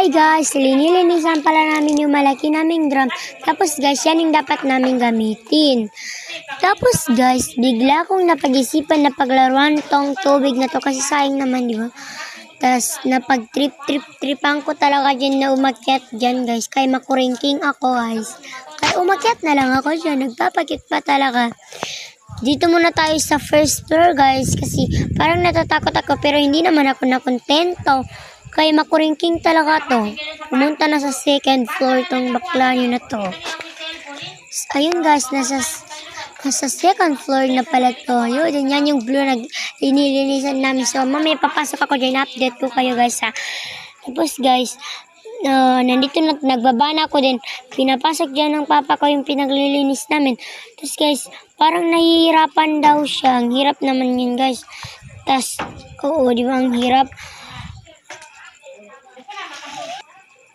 guys, linilinisan pala namin yung malaki naming drum. Tapos guys, yan yung dapat namin gamitin. Tapos guys, bigla kong napag-isipan na paglaruan tong tubig na to kasi sayang naman, di ba? Tapos napag-tripan ko talaga dyan na umakyat dyan guys. Kaya makuringking ako guys. Kaya umakyat na lang ako dyan. Nagpapakit pa talaga. Dito muna tayo sa first floor guys. Kasi parang natatakot ako pero hindi naman ako nakontento. Kaya makuringking talaga to. Pumunta na sa second floor tong bakla nyo na to. Ayun guys, nasa second floor na pala to. Yun, yan yung blue na linilinisan namin. So, mamaya papasok ako dyan. Update ko kayo guys ha. Tapos guys, nandito na, nagbaba na ako din. Pinapasok dyan ng papa ko yung pinaglilinis namin. Tapos guys, parang nahihirapan daw siya. Ang hirap naman yun guys. Tapos, oo, di ba ang hirap?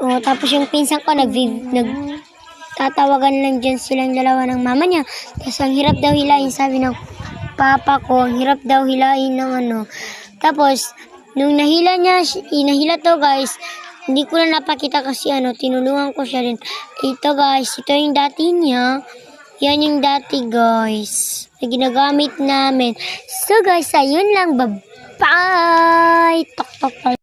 Oh, tapos yung pinsan ko tatawagan lang dyan silang dalawa ng mama niya. Tapos ang hirap daw hilain, sabi ng papa ko, ang hirap daw hilain ng ano. Tapos, nung nahila to guys, hindi ko na napakita kasi tinulungan ko siya din. Ito guys, ito yung dati niya. Yan yung dati guys, na ginagamit namin. So guys, ayun lang, bye-bye! Tok tok.